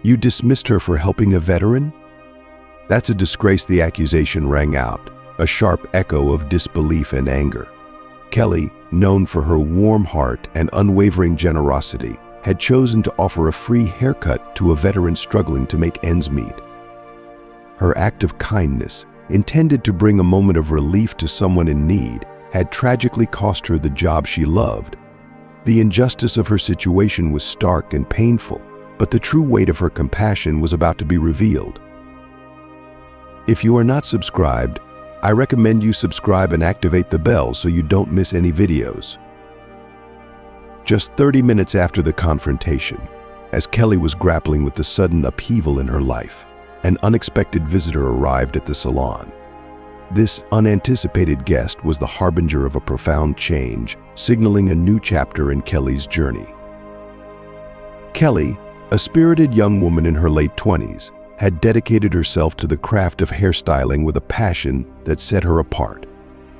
You dismissed her for helping a veteran? That's a disgrace. The accusation rang out, a sharp echo of disbelief and anger. Kelly, known for her warm heart and unwavering generosity, had chosen to offer a free haircut to a veteran struggling to make ends meet. Her act of kindness, intended to bring a moment of relief to someone in need, had tragically cost her the job she loved. The injustice of her situation was stark and painful, but the true weight of her compassion was about to be revealed. If you are not subscribed, I recommend you subscribe and activate the bell so you don't miss any videos. Just 30 minutes after the confrontation, as Kelly was grappling with the sudden upheaval in her life, an unexpected visitor arrived at the salon. This unanticipated guest was the harbinger of a profound change, signaling a new chapter in Kelly's journey. Kelly, a spirited young woman in her late 20s, had dedicated herself to the craft of hairstyling with a passion that set her apart.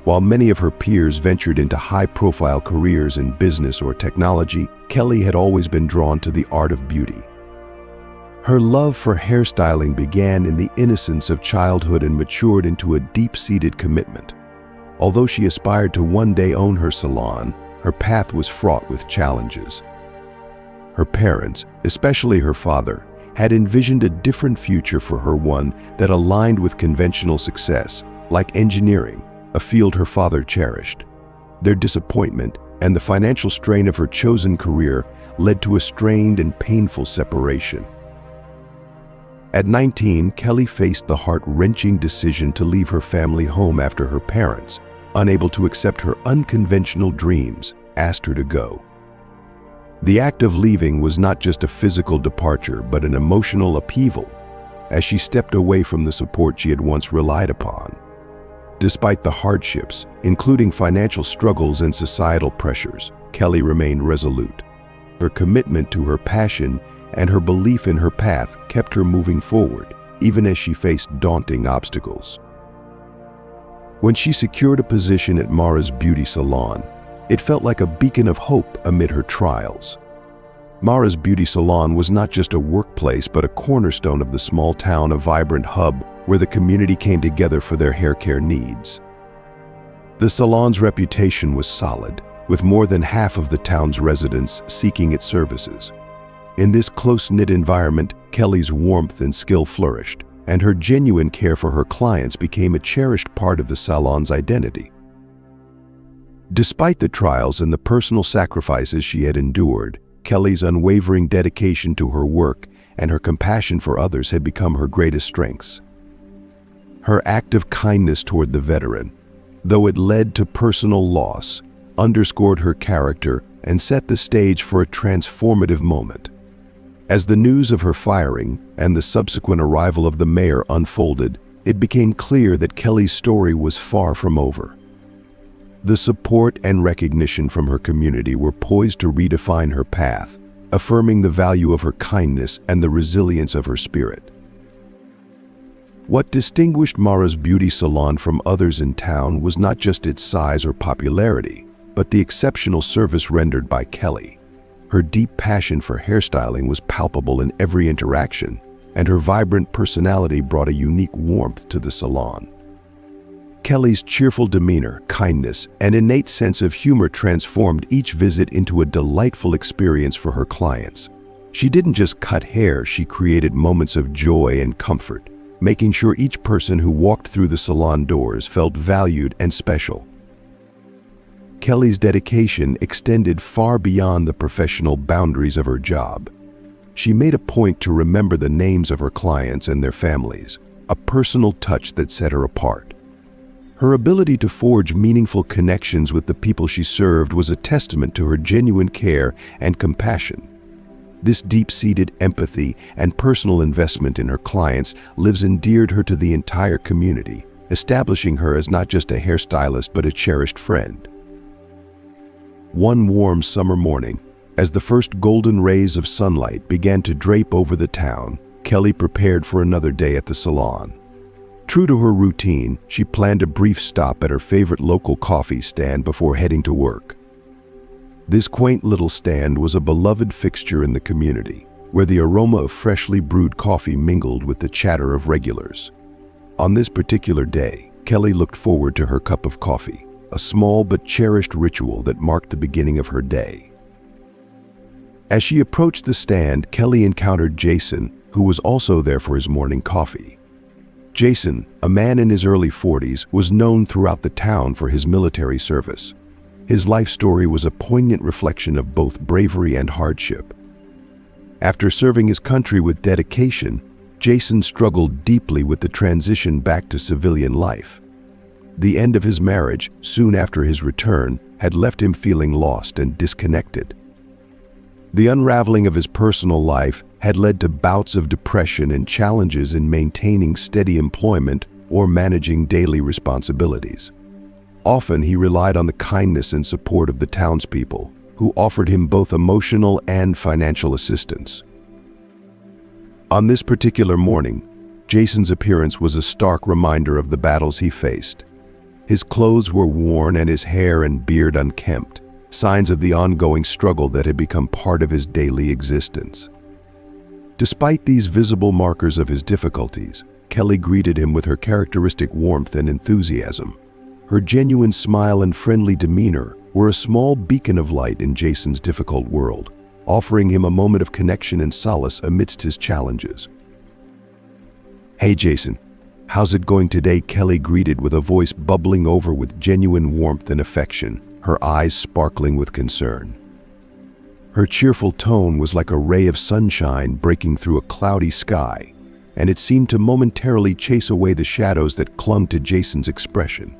While many of her peers ventured into high-profile careers in business or technology, Kelly had always been drawn to the art of beauty. Her love for hairstyling began in the innocence of childhood and matured into a deep-seated commitment. Although she aspired to one day own her salon, her path was fraught with challenges. Her parents, especially her father, had envisioned a different future for her, one that aligned with conventional success, like engineering, a field her father cherished. Their disappointment and the financial strain of her chosen career led to a strained and painful separation. At 19, Kelly faced the heart-wrenching decision to leave her family home after her parents, unable to accept her unconventional dreams, asked her to go. The act of leaving was not just a physical departure, but an emotional upheaval, as she stepped away from the support she had once relied upon. Despite the hardships, including financial struggles and societal pressures, Kelly remained resolute. Her commitment to her passion and her belief in her path kept her moving forward, even as she faced daunting obstacles. When she secured a position at Mara's beauty salon, it felt like a beacon of hope amid her trials. Mara's beauty salon was not just a workplace, but a cornerstone of the small town, a vibrant hub where the community came together for their hair care needs. The salon's reputation was solid, with more than half of the town's residents seeking its services. In this close-knit environment, Kelly's warmth and skill flourished, and her genuine care for her clients became a cherished part of the salon's identity. Despite the trials and the personal sacrifices she had endured, Kelly's unwavering dedication to her work and her compassion for others had become her greatest strengths. Her act of kindness toward the veteran, though it led to personal loss, underscored her character and set the stage for a transformative moment. As the news of her firing and the subsequent arrival of the mayor unfolded, it became clear that Kelly's story was far from over. The support and recognition from her community were poised to redefine her path, affirming the value of her kindness and the resilience of her spirit. What distinguished Mara's beauty salon from others in town was not just its size or popularity, but the exceptional service rendered by Kelly. Her deep passion for hairstyling was palpable in every interaction, and her vibrant personality brought a unique warmth to the salon. Kelly's cheerful demeanor, kindness, and innate sense of humor transformed each visit into a delightful experience for her clients. She didn't just cut hair, she created moments of joy and comfort, making sure each person who walked through the salon doors felt valued and special. Kelly's dedication extended far beyond the professional boundaries of her job. She made a point to remember the names of her clients and their families, a personal touch that set her apart. Her ability to forge meaningful connections with the people she served was a testament to her genuine care and compassion. This deep-seated empathy and personal investment in her clients endeared her to the entire community, establishing her as not just a hairstylist but a cherished friend. One warm summer morning, as the first golden rays of sunlight began to drape over the town, Kelly prepared for another day at the salon. True to her routine, she planned a brief stop at her favorite local coffee stand before heading to work. This quaint little stand was a beloved fixture in the community, where the aroma of freshly brewed coffee mingled with the chatter of regulars. On this particular day, Kelly looked forward to her cup of coffee, a small but cherished ritual that marked the beginning of her day. As she approached the stand, Kelly encountered Jason, who was also there for his morning coffee. Jason, a man in his early 40s, was known throughout the town for his military service. His life story was a poignant reflection of both bravery and hardship. After serving his country with dedication, Jason struggled deeply with the transition back to civilian life. The end of his marriage, soon after his return, had left him feeling lost and disconnected. The unraveling of his personal life had led to bouts of depression and challenges in maintaining steady employment or managing daily responsibilities. Often he relied on the kindness and support of the townspeople, who offered him both emotional and financial assistance. On this particular morning, Jason's appearance was a stark reminder of the battles he faced. His clothes were worn and his hair and beard unkempt, signs of the ongoing struggle that had become part of his daily existence. Despite these visible markers of his difficulties, Kelly greeted him with her characteristic warmth and enthusiasm. Her genuine smile and friendly demeanor were a small beacon of light in Jason's difficult world, offering him a moment of connection and solace amidst his challenges. "Hey Jason, how's it going today?" Kelly greeted with a voice bubbling over with genuine warmth and affection, her eyes sparkling with concern. Her cheerful tone was like a ray of sunshine breaking through a cloudy sky, and it seemed to momentarily chase away the shadows that clung to Jason's expression.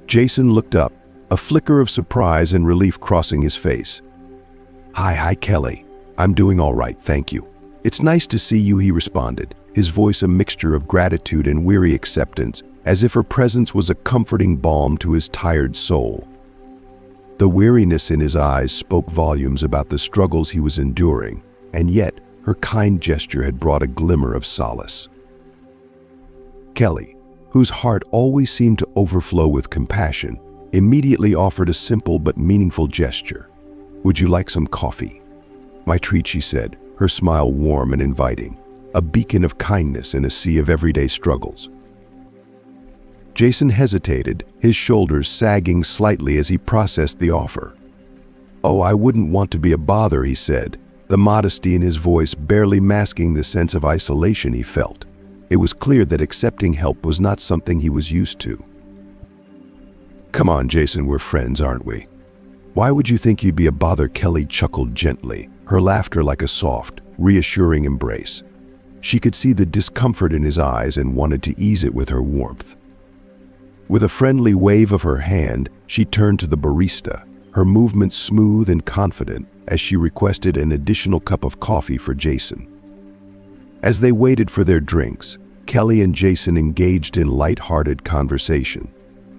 Jason looked up, a flicker of surprise and relief crossing his face. Hi Kelly. I'm doing all right, thank you. It's nice to see you," he responded, his voice a mixture of gratitude and weary acceptance, as if her presence was a comforting balm to his tired soul. The weariness in his eyes spoke volumes about the struggles he was enduring, and yet her kind gesture had brought a glimmer of solace. Kelly, whose heart always seemed to overflow with compassion, immediately offered a simple but meaningful gesture. "Would you like some coffee?" "My treat," she said, her smile warm and inviting, a beacon of kindness in a sea of everyday struggles. Jason hesitated, his shoulders sagging slightly as he processed the offer. "Oh, I wouldn't want to be a bother," he said, the modesty in his voice barely masking the sense of isolation he felt. It was clear that accepting help was not something he was used to. "Come on, Jason, we're friends, aren't we? Why would you think you'd be a bother?" Kelly chuckled gently, her laughter like a soft, reassuring embrace. She could see the discomfort in his eyes and wanted to ease it with her warmth. With a friendly wave of her hand, she turned to the barista, her movements smooth and confident as she requested an additional cup of coffee for Jason. As they waited for their drinks, Kelly and Jason engaged in light-hearted conversation,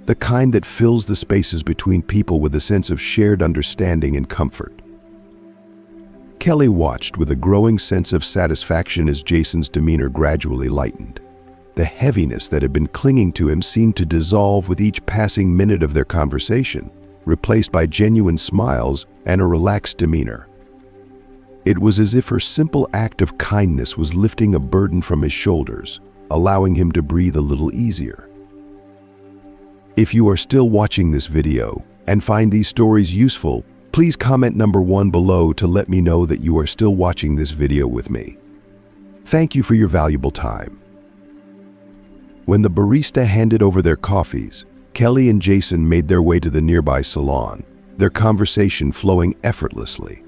the kind that fills the spaces between people with a sense of shared understanding and comfort. Kelly watched with a growing sense of satisfaction as Jason's demeanor gradually lightened. The heaviness that had been clinging to him seemed to dissolve with each passing minute of their conversation, replaced by genuine smiles and a relaxed demeanor. It was as if her simple act of kindness was lifting a burden from his shoulders, allowing him to breathe a little easier. If you are still watching this video and find these stories useful, please comment number 1 below to let me know that you are still watching this video with me. Thank you for your valuable time. When the barista handed over their coffees, Kelly and Jason made their way to the nearby salon, their conversation flowing effortlessly.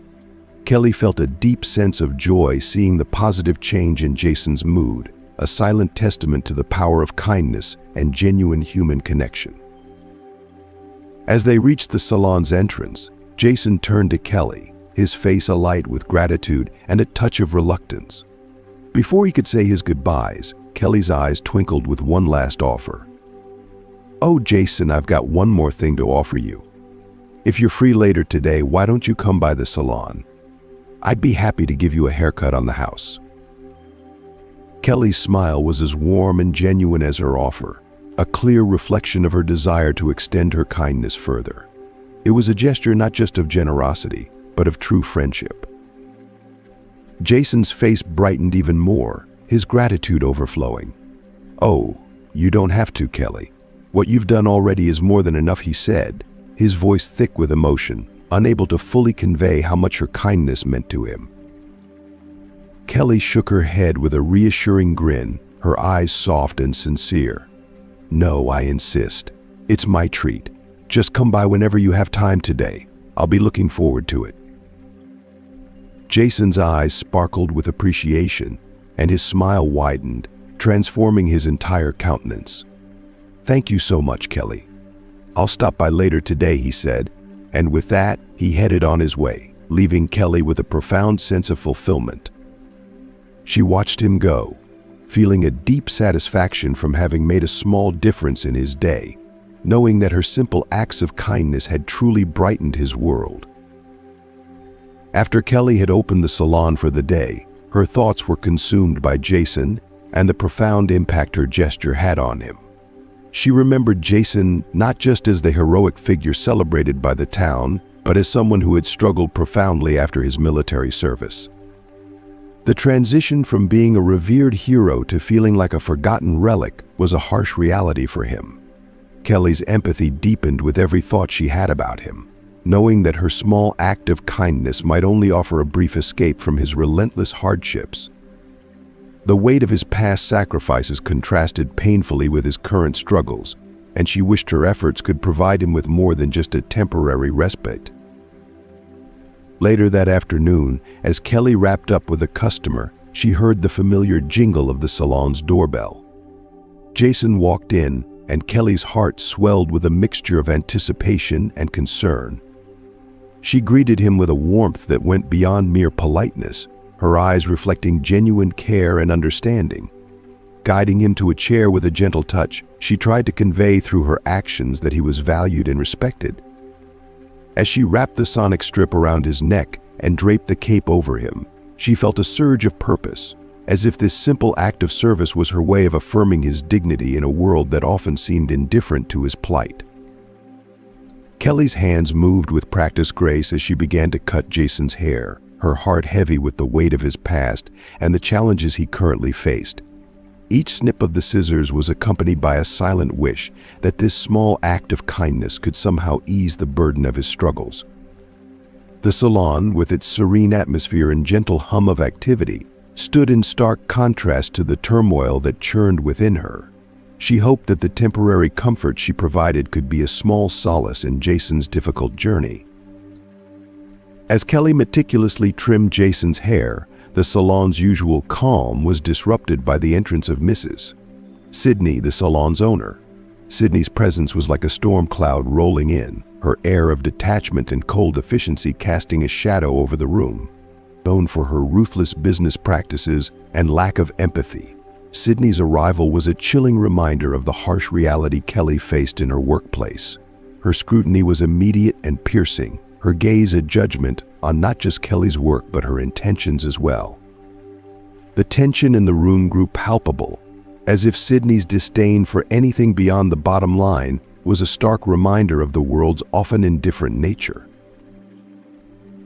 Kelly felt a deep sense of joy seeing the positive change in Jason's mood, a silent testament to the power of kindness and genuine human connection. As they reached the salon's entrance, Jason turned to Kelly, his face alight with gratitude and a touch of reluctance. Before he could say his goodbyes, Kelly's eyes twinkled with one last offer. "Oh, Jason, I've got one more thing to offer you. If you're free later today, why don't you come by the salon? I'd be happy to give you a haircut on the house." Kelly's smile was as warm and genuine as her offer, a clear reflection of her desire to extend her kindness further. It was a gesture not just of generosity, but of true friendship. Jason's face brightened even more, his gratitude overflowing. "Oh, you don't have to, Kelly. What you've done already is more than enough," he said, his voice thick with emotion, unable to fully convey how much her kindness meant to him. Kelly shook her head with a reassuring grin, her eyes soft and sincere. "No, I insist. It's my treat. Just come by whenever you have time today. I'll be looking forward to it." Jason's eyes sparkled with appreciation, and his smile widened, transforming his entire countenance. "Thank you so much, Kelly. I'll stop by later today," he said, and with that, he headed on his way, leaving Kelly with a profound sense of fulfillment. She watched him go, feeling a deep satisfaction from having made a small difference in his day, knowing that her simple acts of kindness had truly brightened his world. After Kelly had opened the salon for the day, her thoughts were consumed by Jason and the profound impact her gesture had on him. She remembered Jason not just as the heroic figure celebrated by the town, but as someone who had struggled profoundly after his military service. The transition from being a revered hero to feeling like a forgotten relic was a harsh reality for him. Kelly's empathy deepened with every thought she had about him, knowing that her small act of kindness might only offer a brief escape from his relentless hardships. The weight of his past sacrifices contrasted painfully with his current struggles, and she wished her efforts could provide him with more than just a temporary respite. Later that afternoon, as Kelly wrapped up with a customer, she heard the familiar jingle of the salon's doorbell. Jason walked in, and Kelly's heart swelled with a mixture of anticipation and concern. She greeted him with a warmth that went beyond mere politeness, her eyes reflecting genuine care and understanding. Guiding him to a chair with a gentle touch, she tried to convey through her actions that he was valued and respected. As she wrapped the sonic strip around his neck and draped the cape over him, she felt a surge of purpose, as if this simple act of service was her way of affirming his dignity in a world that often seemed indifferent to his plight. Kelly's hands moved with practiced grace as she began to cut Jason's hair, her heart heavy with the weight of his past and the challenges he currently faced. Each snip of the scissors was accompanied by a silent wish that this small act of kindness could somehow ease the burden of his struggles. The salon, with its serene atmosphere and gentle hum of activity, stood in stark contrast to the turmoil that churned within her. She hoped that the temporary comfort she provided could be a small solace in Jason's difficult journey. As Kelly meticulously trimmed Jason's hair, the salon's usual calm was disrupted by the entrance of Mrs. Sydney, the salon's owner. Sydney's presence was like a storm cloud rolling in, her air of detachment and cold efficiency casting a shadow over the room. Known for her ruthless business practices and lack of empathy, Sydney's arrival was a chilling reminder of the harsh reality Kelly faced in her workplace. Her scrutiny was immediate and piercing, her gaze a judgment on not just Kelly's work but her intentions as well. The tension in the room grew palpable, as if Sydney's disdain for anything beyond the bottom line was a stark reminder of the world's often indifferent nature.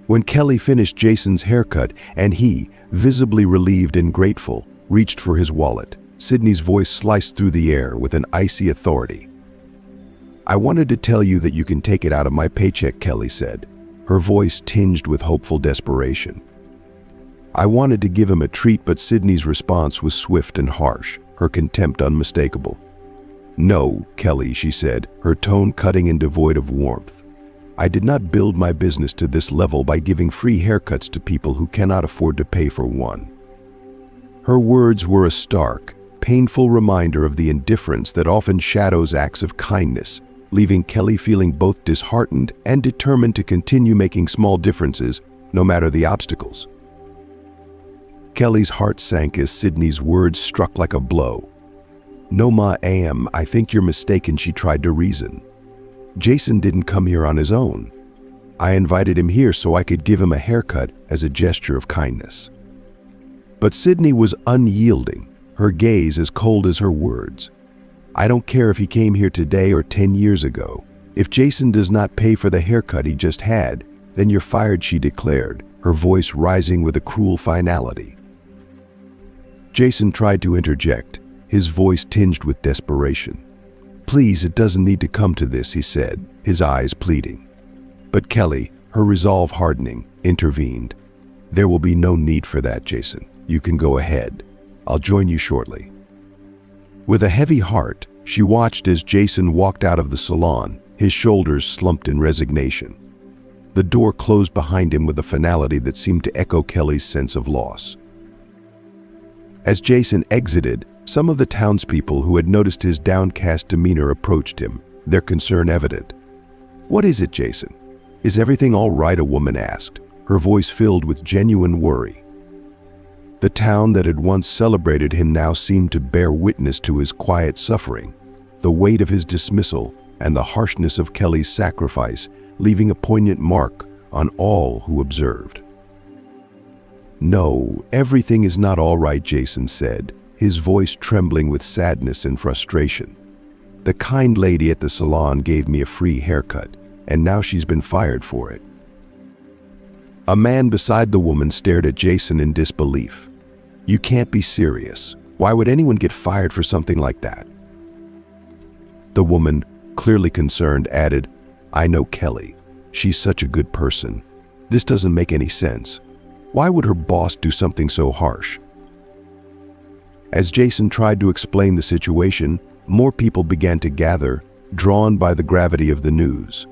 When Kelly finished Jason's haircut and he, visibly relieved and grateful, reached for his wallet, Sydney's voice sliced through the air with an icy authority. "I wanted to tell you that you can take it out of my paycheck," Kelly said, her voice tinged with hopeful desperation. I wanted to give him a treat, but Sydney's response was swift and harsh, her contempt unmistakable. "No, Kelly," she said, her tone cutting and devoid of warmth. "I did not build my business to this level by giving free haircuts to people who cannot afford to pay for one." Her words were a stark, painful reminder of the indifference that often shadows acts of kindness, leaving Kelly feeling both disheartened and determined to continue making small differences, no matter the obstacles. Kelly's heart sank as Sydney's words struck like a blow. "No, I think you're mistaken," she tried to reason. "Jason didn't come here on his own. I invited him here so I could give him a haircut as a gesture of kindness." But Sydney was unyielding, her gaze as cold as her words. "I don't care if he came here today or 10 years ago. If Jason does not pay for the haircut he just had, "Then you're fired," she declared, her voice rising with a cruel finality. Jason tried to interject, his voice tinged with desperation. "Please, it doesn't need to come to this," he said, his eyes pleading. But Kelly, her resolve hardening, intervened. "There will be no need for that, Jason. You can go ahead. I'll join you shortly." With a heavy heart, she watched as Jason walked out of the salon, his shoulders slumped in resignation. The door closed behind him with a finality that seemed to echo Kelly's sense of loss. As Jason exited, some of the townspeople who had noticed his downcast demeanor approached him, their concern evident. "What is it, Jason? Is everything all right?" a woman asked, her voice filled with genuine worry. The town that had once celebrated him now seemed to bear witness to his quiet suffering, the weight of his dismissal and the harshness of Kelly's sacrifice, leaving a poignant mark on all who observed. "No, everything is not all right," Jason said, his voice trembling with sadness and frustration. "The kind lady at the salon gave me a free haircut, and now she's been fired for it." A man beside the woman stared at Jason in disbelief. "You can't be serious. Why would anyone get fired for something like that?" The woman, clearly concerned, added, "I know Kelly. She's such a good person. This doesn't make any sense. Why would her boss do something so harsh?" As Jason tried to explain the situation, more people began to gather, drawn by the gravity of the news.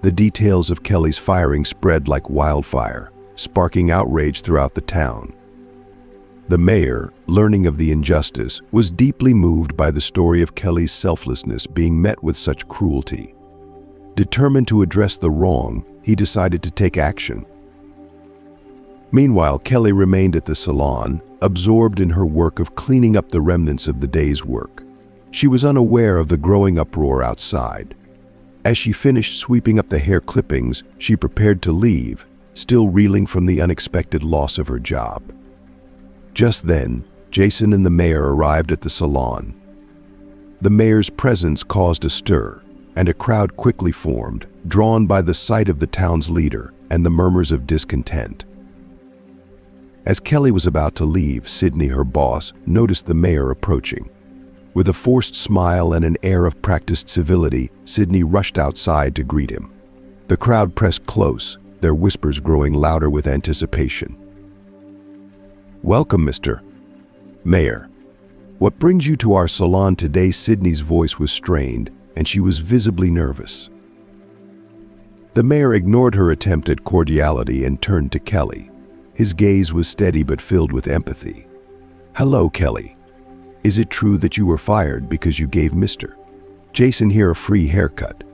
The details of Kelly's firing spread like wildfire, sparking outrage throughout the town. The mayor, learning of the injustice, was deeply moved by the story of Kelly's selflessness being met with such cruelty. Determined to address the wrong, he decided to take action. Meanwhile, Kelly remained at the salon, absorbed in her work of cleaning up the remnants of the day's work. She was unaware of the growing uproar outside. As she finished sweeping up the hair clippings, she prepared to leave, still reeling from the unexpected loss of her job. Just then, Jason and the mayor arrived at the salon. The mayor's presence caused a stir, and a crowd quickly formed, drawn by the sight of the town's leader and the murmurs of discontent. As Kelly was about to leave, Sydney, her boss, noticed the mayor approaching. With a forced smile and an air of practiced civility, Sydney rushed outside to greet him. The crowd pressed close, their whispers growing louder with anticipation. "Welcome, Mr. Mayor. What brings you to our salon today?" Sydney's voice was strained, and she was visibly nervous. The mayor ignored her attempt at cordiality and turned to Kelly. His gaze was steady but filled with empathy. "Hello, Kelly. Is it true that you were fired because you gave Mr. Jason here a free haircut?"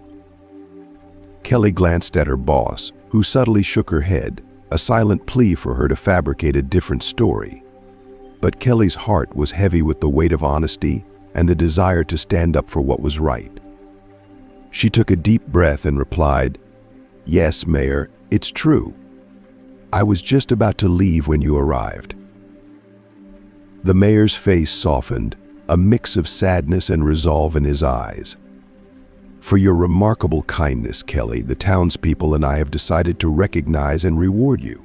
Kelly glanced at her boss, who subtly shook her head, a silent plea for her to fabricate a different story. But Kelly's heart was heavy with the weight of honesty and the desire to stand up for what was right. She took a deep breath and replied, "Yes, Mayor, it's true. I was just about to leave when you arrived." The mayor's face softened, a mix of sadness and resolve in his eyes. "For your remarkable kindness, Kelly, the townspeople and I have decided to recognize and reward you.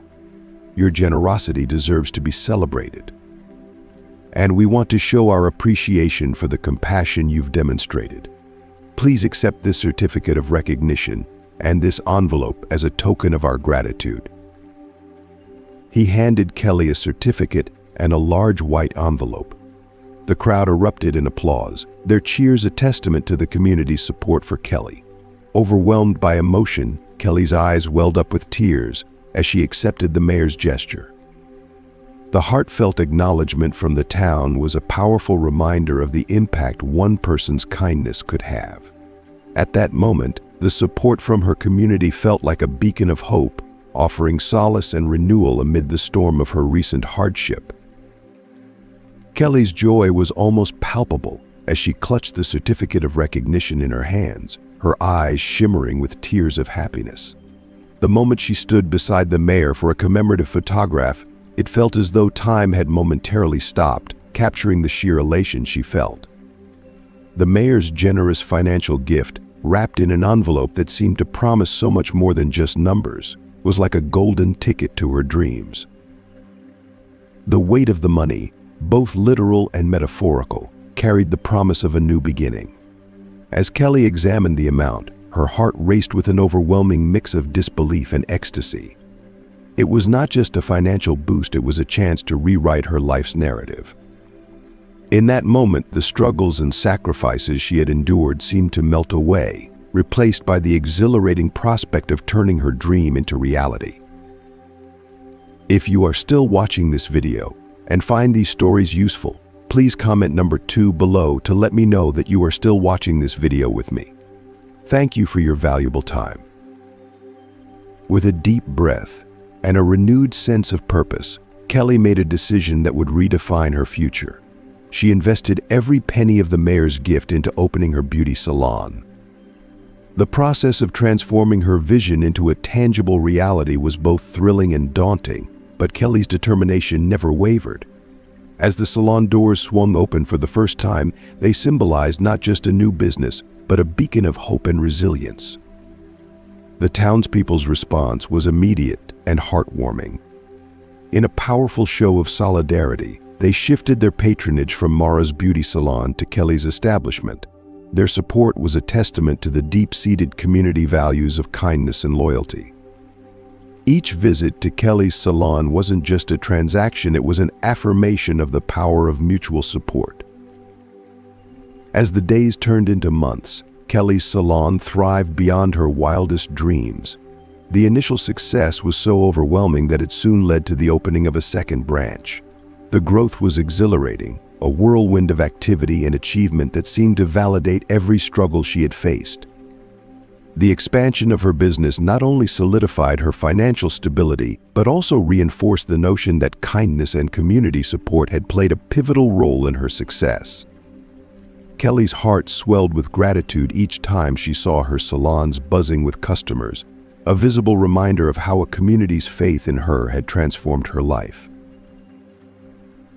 Your generosity deserves to be celebrated. And we want to show our appreciation for the compassion you've demonstrated. Please accept this certificate of recognition and this envelope as a token of our gratitude." He handed Kelly a certificate and a large white envelope. The crowd erupted in applause, their cheers a testament to the community's support for Kelly. Overwhelmed by emotion, Kelly's eyes welled up with tears as she accepted the mayor's gesture. The heartfelt acknowledgement from the town was a powerful reminder of the impact one person's kindness could have. At that moment, the support from her community felt like a beacon of hope, offering solace and renewal amid the storm of her recent hardship. Kelly's joy was almost palpable as she clutched the certificate of recognition in her hands, her eyes shimmering with tears of happiness. The moment she stood beside the mayor for a commemorative photograph, it felt as though time had momentarily stopped, capturing the sheer elation she felt. The mayor's generous financial gift, wrapped in an envelope that seemed to promise so much more than just numbers, was like a golden ticket to her dreams. The weight of the money, both literal and metaphorical, carried the promise of a new beginning. As Kelly examined the amount, her heart raced with an overwhelming mix of disbelief and ecstasy. It was not just a financial boost, it was a chance to rewrite her life's narrative. In that moment, the struggles and sacrifices she had endured seemed to melt away, replaced by the exhilarating prospect of turning her dream into reality. If you are still watching this video and find these stories useful, please comment number 2 below to let me know that you are still watching this video with me. Thank you for your valuable time. With a deep breath and a renewed sense of purpose, Kelly made a decision that would redefine her future. She invested every penny of the mayor's gift into opening her beauty salon. The process of transforming her vision into a tangible reality was both thrilling and daunting, but Kelly's determination never wavered. As the salon doors swung open for the first time, they symbolized not just a new business, but a beacon of hope and resilience. The townspeople's response was immediate and heartwarming. In a powerful show of solidarity, they shifted their patronage from Mara's beauty salon to Kelly's establishment. Their support was a testament to the deep-seated community values of kindness and loyalty. Each visit to Kelly's salon wasn't just a transaction, it was an affirmation of the power of mutual support. As the days turned into months, Kelly's salon thrived beyond her wildest dreams. The initial success was so overwhelming that it soon led to the opening of a second branch. The growth was exhilarating, a whirlwind of activity and achievement that seemed to validate every struggle she had faced. The expansion of her business not only solidified her financial stability, but also reinforced the notion that kindness and community support had played a pivotal role in her success. Kelly's heart swelled with gratitude each time she saw her salons buzzing with customers, a visible reminder of how a community's faith in her had transformed her life.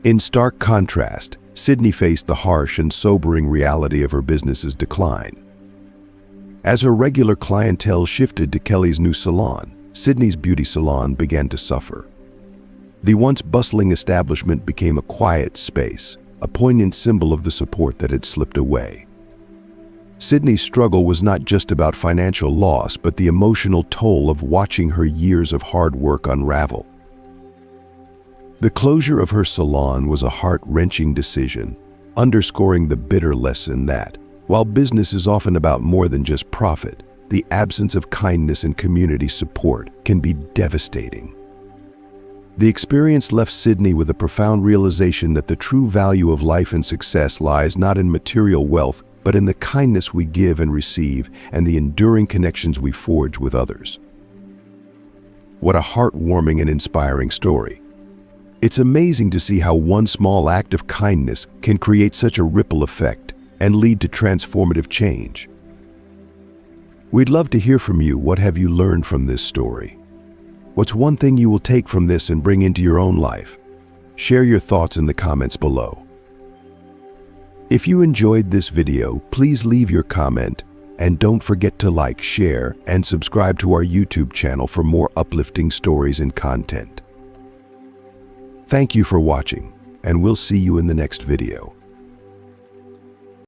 In stark contrast, Sydney faced the harsh and sobering reality of her business's decline. As her regular clientele shifted to Kelly's new salon, Sydney's beauty salon began to suffer. The once bustling establishment became a quiet space, a poignant symbol of the support that had slipped away. Sydney's struggle was not just about financial loss, but the emotional toll of watching her years of hard work unravel. The closure of her salon was a heart-wrenching decision, underscoring the bitter lesson that, while business is often about more than just profit, the absence of kindness and community support can be devastating. The experience left Sydney with a profound realization that the true value of life and success lies not in material wealth, but in the kindness we give and receive and the enduring connections we forge with others. What a heartwarming and inspiring story. It's amazing to see how one small act of kindness can create such a ripple effect and lead to transformative change. We'd love to hear from you. What have you learned from this story? What's one thing you will take from this and bring into your own life? Share your thoughts in the comments below. If you enjoyed this video, please leave your comment and don't forget to like, share, and subscribe to our YouTube channel for more uplifting stories and content. Thank you for watching, and we'll see you in the next video.